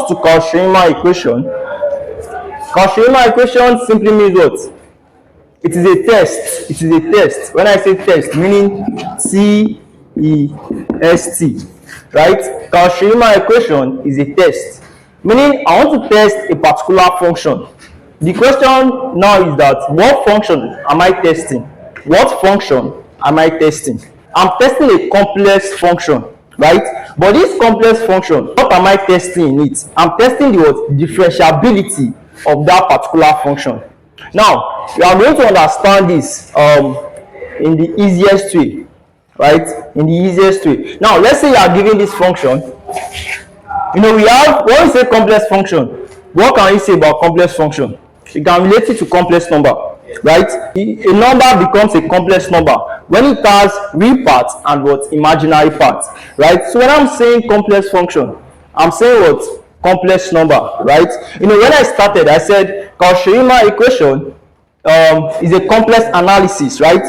comes to Cauchy-Riemann equation, Cauchy-Riemann equation simply means what? It is a test. It is a test. When I say test, meaning T-E-S-T, right? Cauchy-Riemann equation is a test, meaning I want to test a particular function. The question now is that what function am I testing? What function am I testing? I'm testing a complex function, right? But this complex function, what am I testing in it? I'm testing the what? Differentiability of that particular function. Now, you are going to understand this in the easiest way, right? In the easiest way. Now, let's say you are given this function. You know, we have, when we say complex function, what can you say about complex function? You can relate it to complex number, right? A number becomes a complex number when it has real parts and what? Imaginary parts, right? So when I'm saying complex function, I'm saying what? Complex number, right? You know, when I started, I said Cauchy-Riemann equation is a complex analysis, right?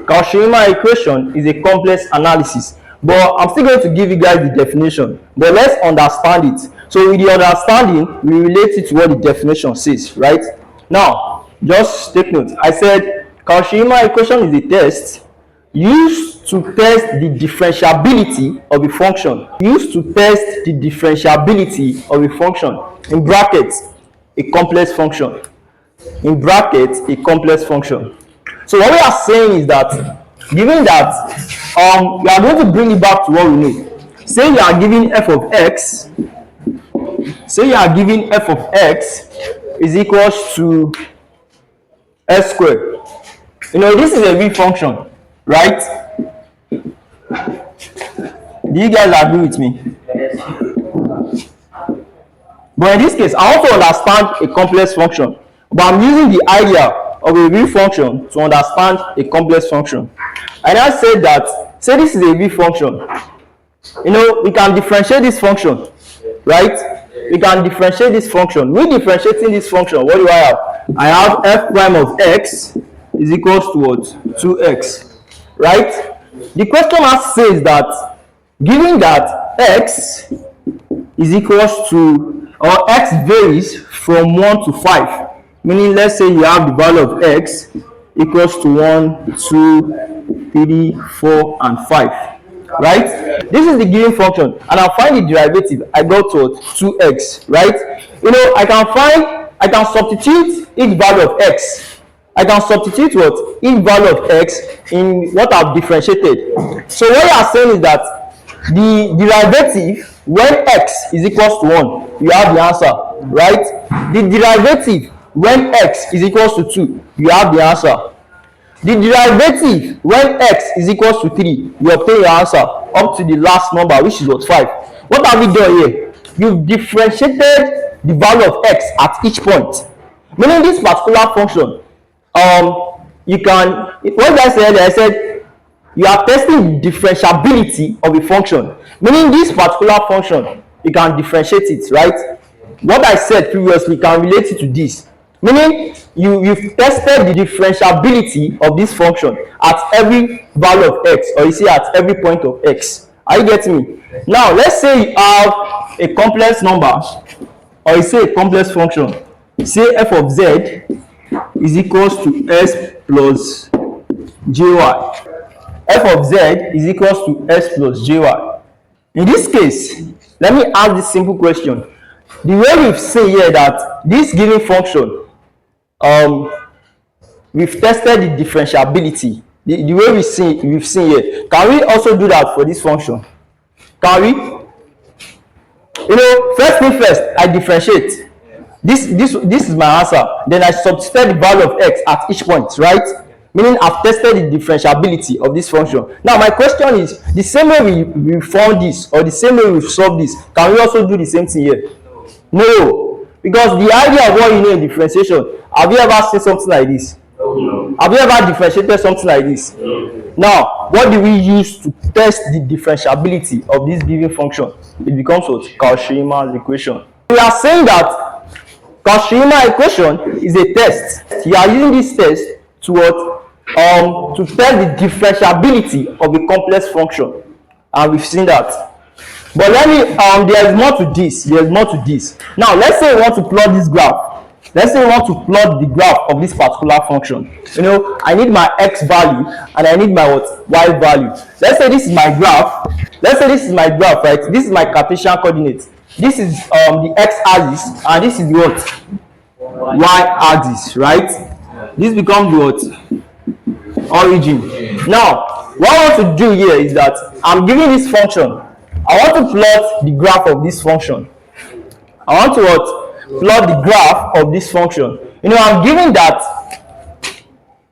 Cauchy-Riemann equation is a complex analysis. But I'm still going to give you guys the definition. But let's understand it. So with the understanding, we relate it to what the definition says, right? Now, just take note. I said Cauchy-Riemann equation is a test used to test the differentiability of a function. Used to test the differentiability of a function. In brackets, a complex function. In brackets, a complex function. So what we are saying is that, given that we are going to bring it back to what we know. Say you are giving f of x. Say you are giving f of x is equals to s squared. You know, this is a real function, right? Do you guys agree with me? But in this case, I want to understand a complex function. But I'm using the idea of a real function to understand a complex function. And I said that, say this is a real function. You know, we can differentiate this function, right? We can differentiate this function. When differentiating this function, what do I have? I have f prime of x is equals to what? 2x, right? The question mark says that, given that x is equals to, or x varies from 1 to 5, meaning let's say you have the value of x equals to 1, 2, 3, 4, and 5, right? This is the given function, and I'll find the derivative. I got to 2x, right? You know, I can substitute each value of x. I can substitute what? Each value of x in what I've differentiated. So what you are saying is that the derivative when x is equals to 1, you have the answer, right? The derivative when x is equals to 2, you have the answer. The derivative when x is equals to 3, you obtain your answer up to the last number, which is what? 5. What have we done here? You've differentiated the value of x at each point. Meaning this particular function, you can, what did I say earlier? I said you are testing the differentiability of a function. Meaning this particular function, you can differentiate it, right? What I said previously can relate it to this. Meaning you've tested the differentiability of this function at every value of x, or you see at every point of x. Are you getting me? Now let's say you have a complex number, or you say a complex function. Say f of z is equals to s plus jy. F of z is equals to s plus jy. In this case, let me ask this simple question. The way we've seen here that this given function, we've tested the differentiability. The way we've seen here. Can we also do that for this function? Can we? You know, first thing first, I differentiate. This is my answer. Then I substitute the value of x at each point, right? Meaning I've tested the differentiability of this function. Now my question is, the same way we found this, or the same way we've solved this, can we also do the same thing here? No, because the idea of what you know in differentiation, have you ever seen something like this? No. Have you ever differentiated something like this? No. Now, what do we use to test the differentiability of this given function? It becomes what? Cauchy-Riemann equation. We are saying that Cauchy-Riemann equation is a test. You are using this test to what? To test the differentiability of a complex function, and we've seen that. But let me there is more to this. There's more to this. Now let's say we want to plot this graph. Let's say we want to plot the graph of this particular function. You know, I need my x value and I need my what? Y value. Let's say this is my graph. Let's say this is my graph, right? This is my Cartesian coordinate. This is the x axis and this is what? Y axis, right? This becomes what? Origin. Now, what I want to do here is that I'm giving this function. I want to plot the graph of this function. I want to what? Plot the graph of this function. You know, I'm giving that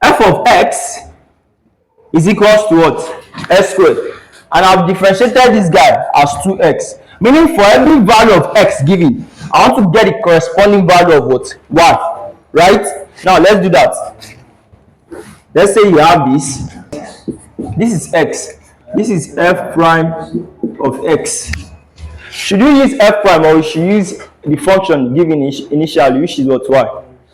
f of x is equals to what? S squared. And I've differentiated this guy as 2x. Meaning for every value of x given, I want to get the corresponding value of what? Y. Right? Now let's do that. Let's say you have this. This is x. This is f prime of x. Should you use f prime or should you use the function given initially, which is what? Y?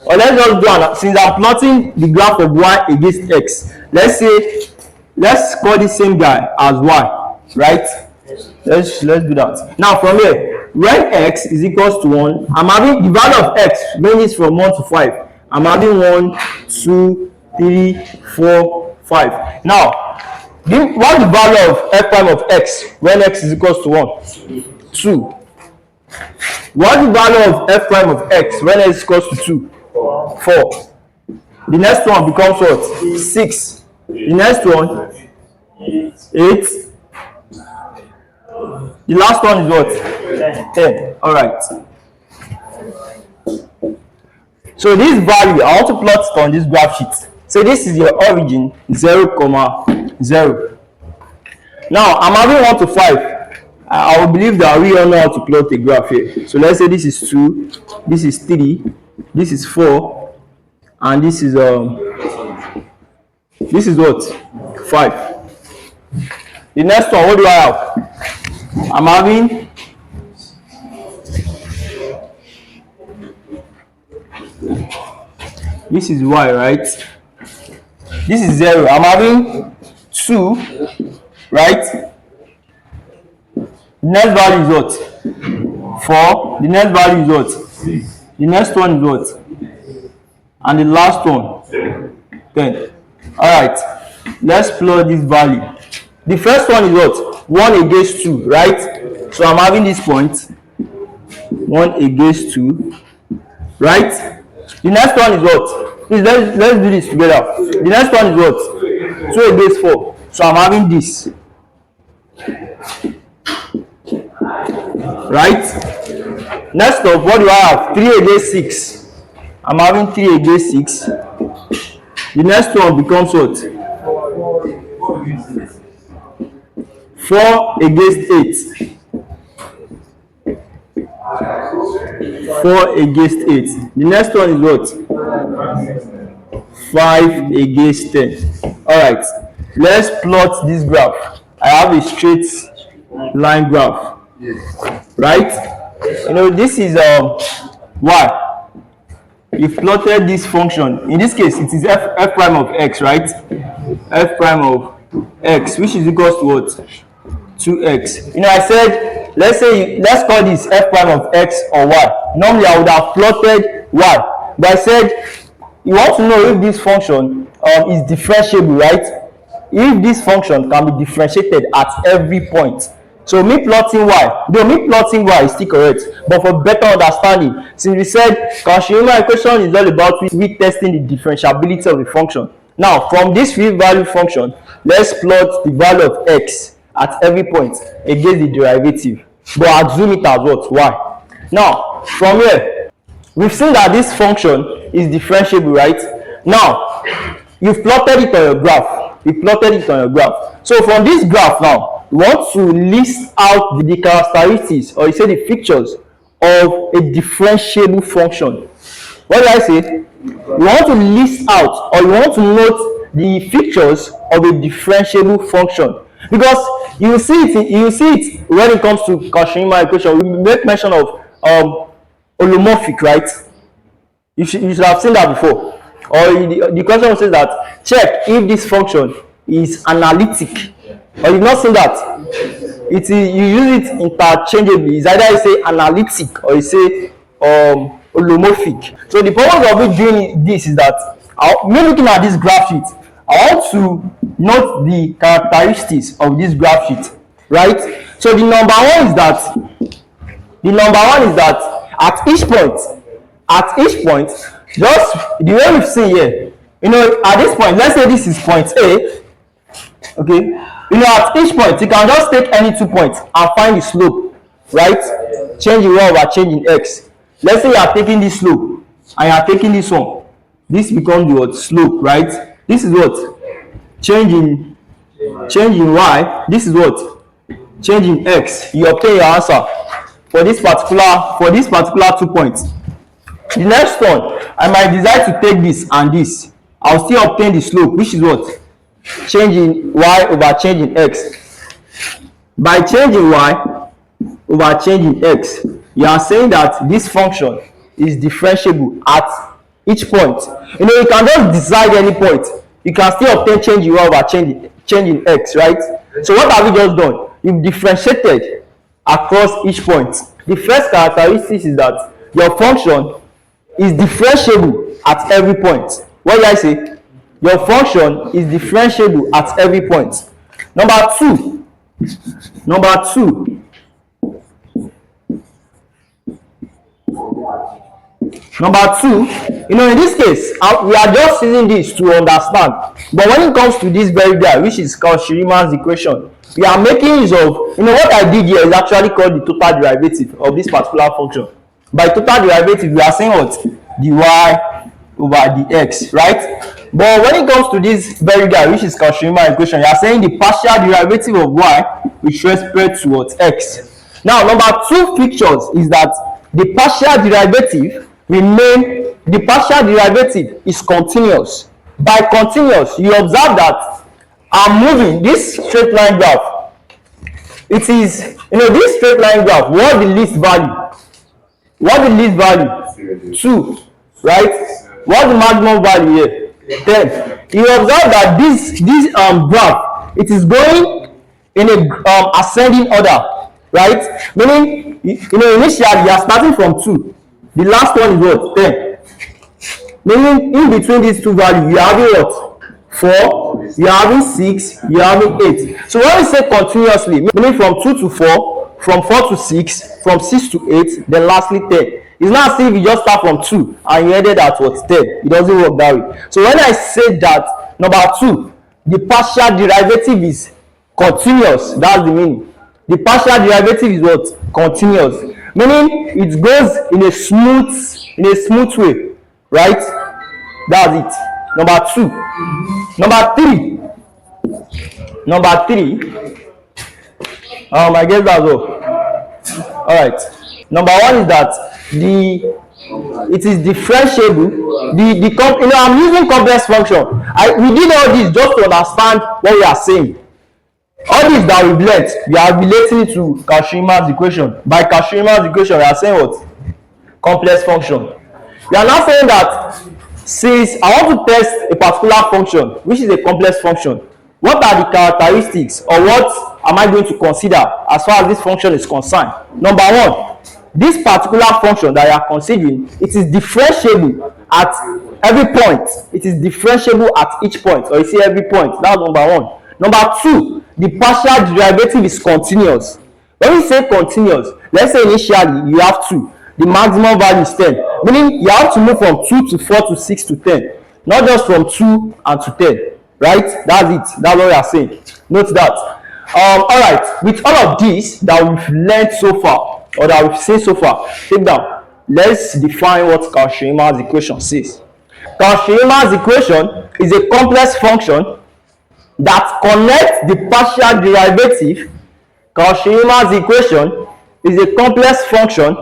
Or let's just do an, since I'm plotting the graph of y against x, let's call this same guy as y, right? Let's do that. Now from here, when x is equals to 1, I'm having the value of x ranges from 1 to 5. I'm having 1, 2, 3, 4, 5. Now, what's the value of f prime of x when x is equals to 1? 2. What's the value of f prime of x when x is equals to 2? 4. The next one becomes what? 6. The next one, 8. The last one is what? 10. Alright. So this value, I want to plot it on this graph sheet. So this is your origin, 0, 0. Now I'm having 1 to 5. I will believe that we all know how to plot a graph here. So let's say this is 2, this is 3, this is 4, and this is what? 5. The next one, what do I have? I'm having this is y, right? This is 0. I'm having 2, right? The next value is what? 4. The next value is what? The next one is what? And the last one, 10. Alright, let's plot this value. The first one is what? 1 against 2, right? So I'm having this point, 1 against 2, right? The next one is what? Please, let's do this together. The next one is what? 2 against 4. So I'm having this. Right? Next up, what do I have? 3 against 6. I'm having 3 against 6. The next one becomes what? 4 against 8. 4 against 8. The next one is what? 5 against 10. Alright, let's plot this graph. I have a straight line graph. Right? You know, this is y. You've plotted this function. In this case, it is f prime of x, right? F prime of x, which is equals to what? 2x. You know, I said, let's call this f prime of x or y. Normally, I would have plotted y, but I said you want to know if this function is differentiable, right? If this function can be differentiated at every point. So me plotting y, though me plotting y is still correct, but for better understanding, since we said Cauchy-Riemann equation is all about retesting the differentiability of a function. Now, from this free value function, let's plot the value of x at every point against the derivative, but assume it as what? Y. Now, from here, we've seen that this function is differentiable, right? Now, you've plotted it on your graph. You plotted it on your graph. So from this graph now, we want to list out the characteristics, or you say the features of a differentiable function. What did I say? We want to list out, or you want to note the features of a differentiable function, because you see it when it comes to Cauchy-Riemann equation. We make mention of holomorphic, right? You should have seen that before. Or the question says that check if this function is analytic. Or you've not seen that. it is, you use it interchangeably. It's either you say analytic or you say holomorphic. So the purpose of it doing this is that me looking at this graph sheet, I want to note the characteristics of this graph sheet, right? So the number one is that at each point, just the way we've seen here, at this point, let's say this is point A, okay, at each point you can just take any 2 points and find the slope, right? Changing y over changing x. Let's say you are taking this slope and you are taking this one. This becomes the slope, right? This is what? Changing y. This is what? Changing x. You obtain your answer for this particular 2 points. The next one, I might decide to take this and this. I'll still obtain the slope, which is what? Changing y over changing x. By changing y over changing x, you are saying that this function is differentiable at each point. You can just decide any point. You can still obtain changing y over changing x, right? So what have we just done? You've differentiated across each point. The first characteristic is that your function is differentiable at every point. What did I say? Your function is differentiable at every point. Number two, in this case, we are just using this to understand. But when it comes to this very guy, which is Cauchy-Riemann's equation, we are making use of, what I did here is actually called the total derivative of this particular function. By total derivative, we are saying what? Dy over dx, right? But when it comes to this very guy, which is Cauchy-Riemann equation, you are saying the partial derivative of y with respect to what? X. Now, number two features is that the partial derivative is continuous. By continuous, you observe that I'm moving this straight line graph. It is, this straight line graph, what the least value? 2, right? What's the maximum value here? 10. You observe that this graph, it is going in a ascending order, right? Meaning, initially you are starting from 2. The last one is what? 10. Meaning, in between these two values, you are having what? 4, you are having 6, you are having 8. So when we say continuously, meaning from 2 to 4, from 4 to 6, from 6 to 8, then lastly 10. It's not as if you just start from 2 and you ended at what? 10. It doesn't work that way. So when I say that, number 2, the partial derivative is continuous. That's the meaning. The partial derivative is what? Continuous. Meaning it goes in a smooth way. Right? That's it. Number 2. Number 3. I guess that's all. Alright. Number 1 is that it is differentiable. I'm using complex function. We did all this just to understand what we are saying. All this that we've learned, we are relating it to Cauchy-Riemann's equation. By Cauchy-Riemann's equation, we are saying what? Complex function. We are not saying that since I want to test a particular function, which is a complex function, what are the characteristics or what am I going to consider as far as this function is concerned? Number 1, this particular function that you are considering, it is differentiable at every point. It is differentiable at each point, or you see every point. That's number 1. Number 2, the partial derivative is continuous. When we say continuous, let's say initially you have 2. The maximum value is 10. Meaning you have to move from 2 to 4 to 6 to 10. Not just from 2 and to 10. Right? That's it. That's what we are saying. Note that. Alright. With all of this that we've learned so far, or that we've seen so far, take down. Let's define what Cauchy-Riemann's equation says. Cauchy-Riemann's equation is a complex function that connects the partial derivative. Cauchy-Riemann's equation is a complex function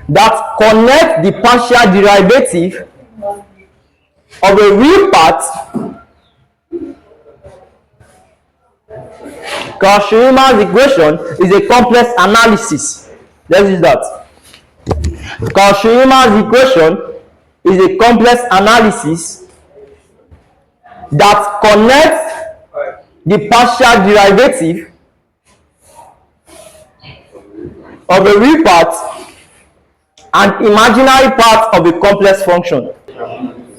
that connects the partial derivative of a real part. Cauchy-Riemann's equation is a complex analysis. Let's use that. Cauchy-Riemann's equation is a complex analysis that connects the partial derivative of a real part and imaginary part of a complex function,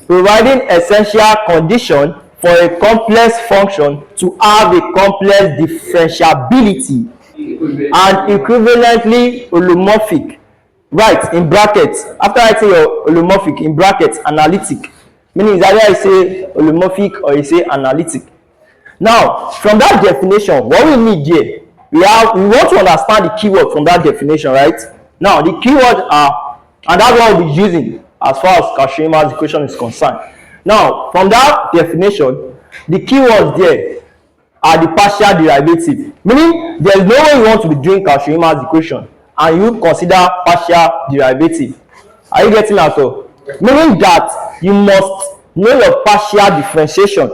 providing essential condition for a complex function to have a complex differentiability and equivalently holomorphic. Write in brackets, after writing your holomorphic in brackets, analytic, meaning is either I say holomorphic or you say analytic. Now from that definition, what we need here, we want to understand the keyword from that definition, right? Now the keywords are, and that's what we'll be using as far as Cauchy-Riemann equation is concerned. Now from that definition, the keywords there are the partial derivative, meaning there is no way you want to be doing Cauchy-Riemann equation and you consider partial derivative. Are you getting at all? Meaning that you must know your partial differentiation.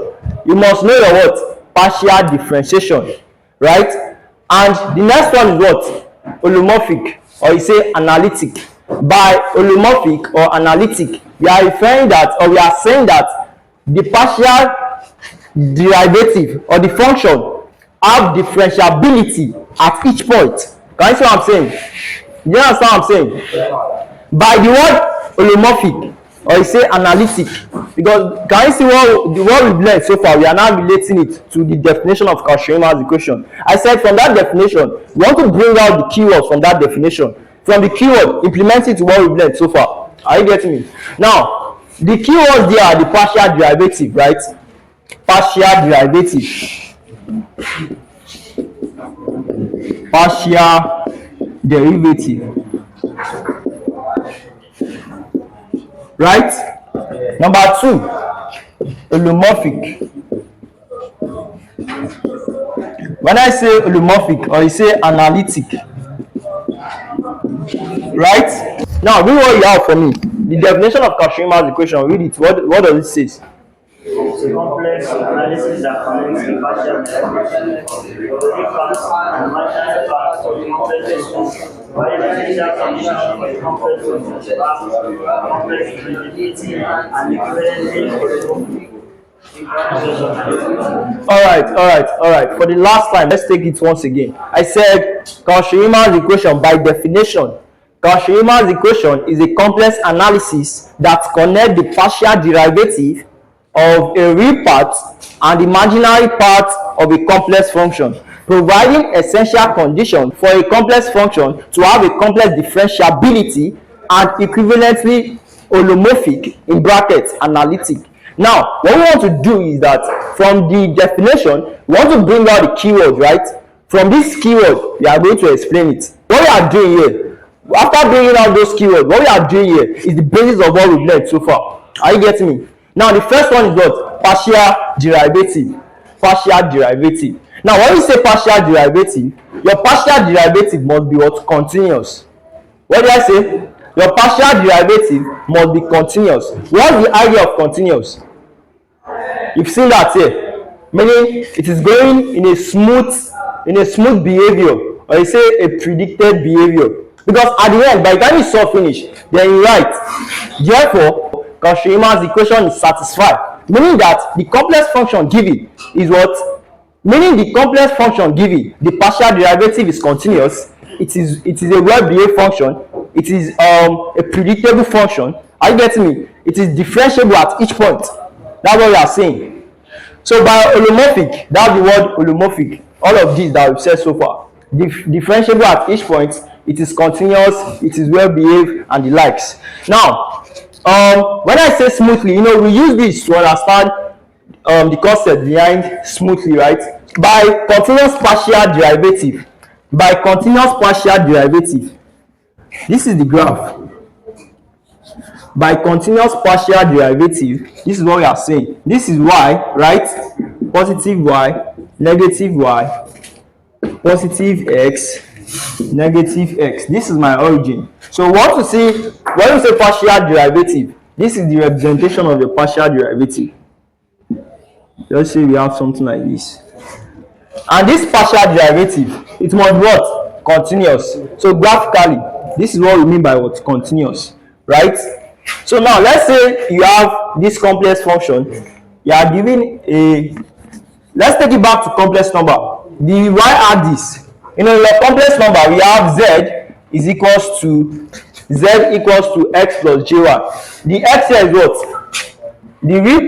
You must know your what? Partial differentiation, right? And the next one is what? Holomorphic, or you say analytic. By holomorphic or analytic, we are referring that, or we are saying that the partial derivative or the function have differentiability at each point. Can you see what I'm saying? Do you understand what I'm saying? By the word holomorphic, or you say analytic, because can you see what we've learned so far? We are now relating it to the definition of Cauchy-Riemann equation. I said from that definition, we want to bring out the keywords from that definition. From the keyword, implement it to what we've learned so far. Are you getting me? Now, the keywords there are the partial derivative, right? Partial derivative. Partial derivative. Right? Number 2, holomorphic. When I say holomorphic or you say analytic, right? Now read what you have for me. The definition of Cauchy-Riemann equation, read it. What does it say? It's a complex analysis that connects the partial derivative of the parts and imaginary parts of the complex function, while the essential condition of the complex function to have complex differentiability and equivalently. All right. For the last time, let's take it once again. I said Cauchy-Riemann equation by definition. Cauchy-Riemann equation is a complex analysis that connects the partial derivative of a real part and imaginary part of a complex function, providing essential condition for a complex function to have a complex differentiability and equivalently holomorphic in brackets analytic. Now what we want to do is that from the definition we want to bring out the keyword, right? From this keyword we are going to explain it. What we are doing here, after bringing out those keywords, what we are doing here is the basis of what we've learned so far. Are you getting me? Now the first one is what? Partial derivative. Partial derivative. Now when you say partial derivative, your partial derivative must be what? Continuous. What did I say? Your partial derivative must be continuous. What's the idea of continuous? You've seen that here. Meaning it is going in a smooth behavior, or you say a predicted behavior. Because at the end, by the time you saw finish, then you write. Therefore, Cauchy-Riemann equation is satisfied, meaning that the complex function given is what? Meaning the complex function given, the partial derivative is continuous. It is a well-behaved function. It is a predictable function. Are you getting me? It is differentiable at each point. That's what we are saying. So by holomorphic, that's the word holomorphic. All of these that we've said so far. Differentiable at each point. It is continuous. It is well-behaved and the likes. Now, when I say smoothly, we use this to understand the concept behind smoothly, right? By continuous partial derivative. By continuous partial derivative. This is the graph. By continuous partial derivative, this is what we are saying. This is y, right? Positive y, negative y, positive x, negative x. This is my origin. So what to see when you say partial derivative, this is the representation of the partial derivative. Let's say we have something like this. And this partial derivative, it must be what? Continuous. So graphically, this is what we mean by what? Continuous. Right? So now let's say you have this complex function. You are given a, let's take it back to complex number. The y axis. In a complex number, we have z is equals to z equals to x plus jy. The x here is what? The real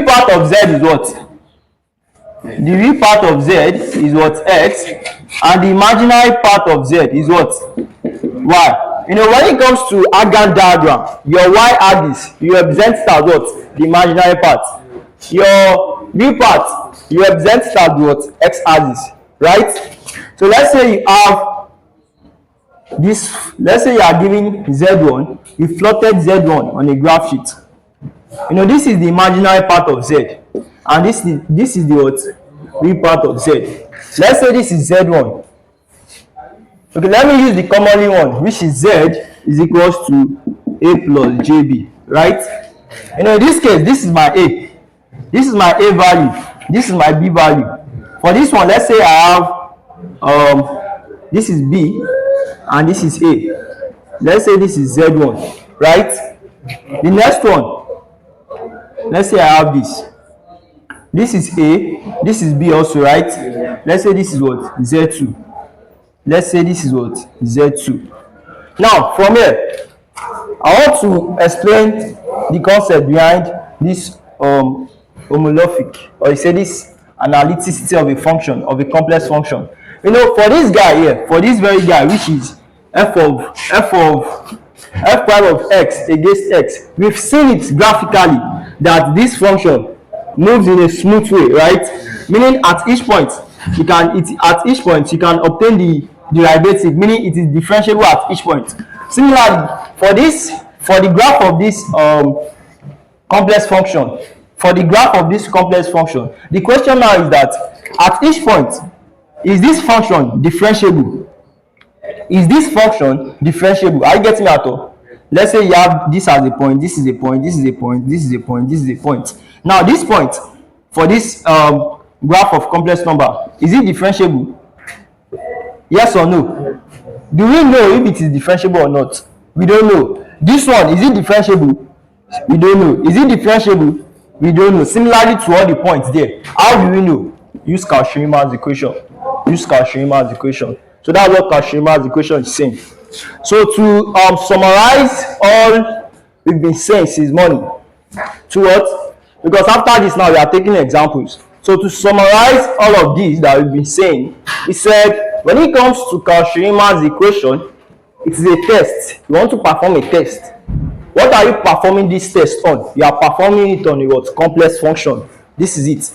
part of z is what? The real part of z is what? X, and the imaginary part of z is what? Y. You know, when it comes to Argand diagram, your y-axis, you represent it as what? The imaginary part. Your real part, you represent it as what? X-axis, right? So let's say you have this, let's say you are giving z1, you plotted z1 on a graph sheet. You know, this is the imaginary part of z, and this is the what? Real part of z. Let's say this is z1. Okay, let me use the commonly one, which is z is equals to a plus jb, right? You know, in this case, this is my a, this is my a value, this is my b value. For this one, let's say I have this is b and this is a. Let's say this is z1, right? The next one, let's say I have this. This is a, this is b also, right? Let's say this is what? z2. Let's say this is what? z2. Now, from here, I want to explain the concept behind this homomorphic, or you say this analyticity of a function, of a complex function. You know, for this guy here, for this very guy, which is f prime of x against x, we've seen it graphically that this function moves in a smooth way, right? Meaning at each point you can obtain the derivative, meaning it is differentiable at each point. Similarly, for the graph of this complex function, the question now is that at each point, is this function differentiable? Is this function differentiable? Are you getting that? Let's say you have this as a point, this is a point, this is a point, this is a point, this is a point. Now this point for this graph of complex number, is it differentiable? Yes or no? Do we know if it is differentiable or not? We don't know. This one, is it differentiable? We don't know. Is it differentiable? We don't know. Similarly to all the points there. How do we know? Use Cauchy-Riemann's equation. So that's what Cauchy-Riemann's equation is saying. So to summarize all we've been saying since morning, to what? Because after this now we are taking examples. So to summarize all of these that we've been saying, he said when it comes to Cauchy-Riemann's equation, it is a test. You want to perform a test. What are you performing this test on? You are performing it on a what? Complex function. This is it.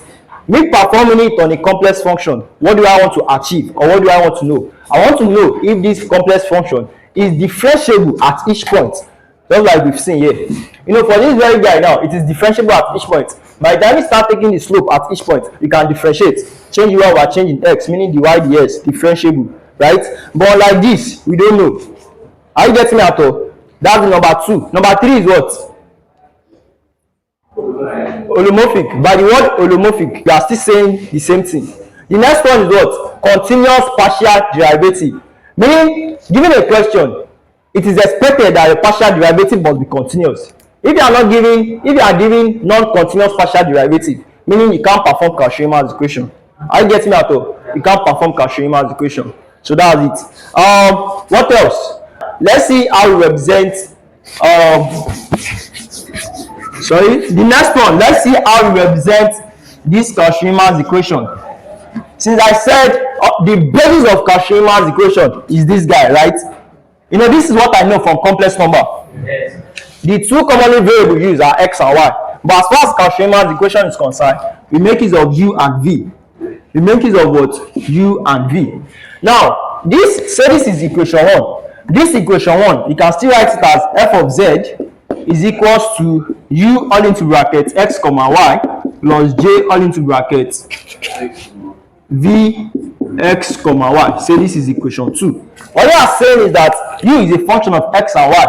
Me performing it on a complex function, what do I want to achieve, or what do I want to know? I want to know if this complex function is differentiable at each point, just like we've seen here. You know, for this very guy now, it is differentiable at each point. By the time you start taking the slope at each point, you can differentiate, change y over changing x, meaning the y ds, differentiable, right? But like this, we don't know. Are you getting me at all? That's number 2. Number 3 is what? Holomorphic. By the word holomorphic, you are still saying the same thing. The next one is what? Continuous partial derivative. Meaning, given a question, it is expected that a partial derivative must be continuous. If you are giving non-continuous partial derivative, meaning you can't perform Cauchy-Riemann's equation. Are you getting that? You can't perform Cauchy-Riemann's equation. So that's it. What else? Let's see how we represent. The next one. Let's see how we represent this Cauchy-Riemann's equation. Since I said the basis of Cauchy-Riemann's equation is this guy, right? You know, this is what I know from complex number. Yes. The two commonly variables used are x and y. But as far as Cauchy-Riemann's equation is concerned, we make use of u and v. We make use of what? U and v. Now, this is equation 1. This equation 1, you can still write it as f of z is equals to u all into bracket x comma y plus j all into bracket v x comma y. Say this is equation 2. What we are saying is that u is a function of x and y,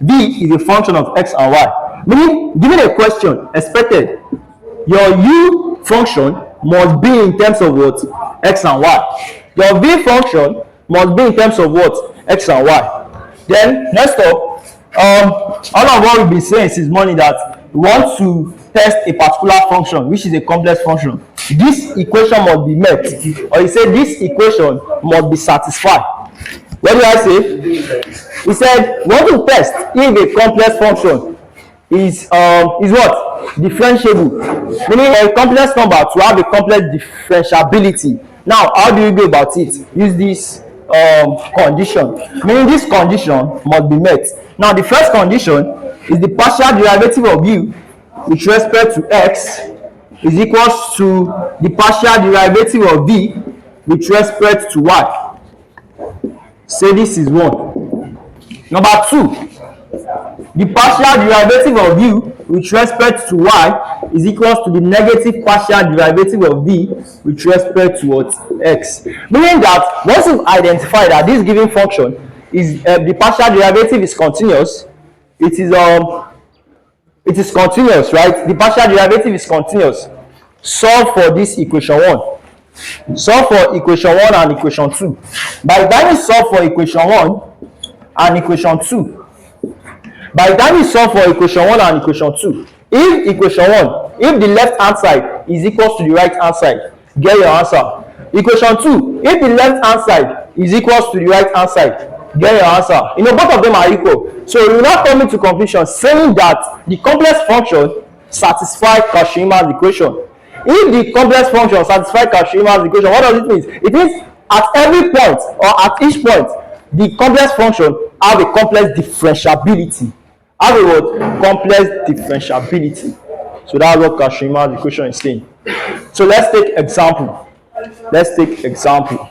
v is a function of x and y. Meaning, given a question expected, your u function must be in terms of what? X and y. Your v function must be in terms of what? X and y. Then next up, all of what we've been saying since morning that we want to test a particular function, which is a complex function. This equation must be met, or you say this equation must be satisfied. What did I say? He said we want to test if a complex function is what? Differentiable. Meaning a complex number to have a complex differentiability. Now, how do you go about it? Use this condition. Meaning this condition must be met. Now, the first condition is the partial derivative of u with respect to x is equals to the partial derivative of v with respect to y. Say this is one. Number two, the partial derivative of u with respect to y is equals to the negative partial derivative of v with respect to what? X. Meaning that once you've identified that this given function is the partial derivative is continuous, it is continuous, right? The partial derivative is continuous. Solve for this equation 1. Solve for equation 1 and equation 2. By the time you solve for equation 1 and equation 2, by the time you solve for equation 1 and equation 2, if equation 1, if the left hand side is equals to the right hand side, get your answer. Equation 2, if the left hand side is equals to the right hand side, get your answer. You know, both of them are equal. So you will not come into conclusion saying that the complex function satisfies Cauchy-Riemann equation. If the complex function satisfies Cauchy-Riemann equation, what does it mean? It means at every point or at each point, the complex function have a complex differentiability. Have a what? Complex differentiability. So that's what Cauchy-Riemann equation is saying. So let's take example. Let's take example.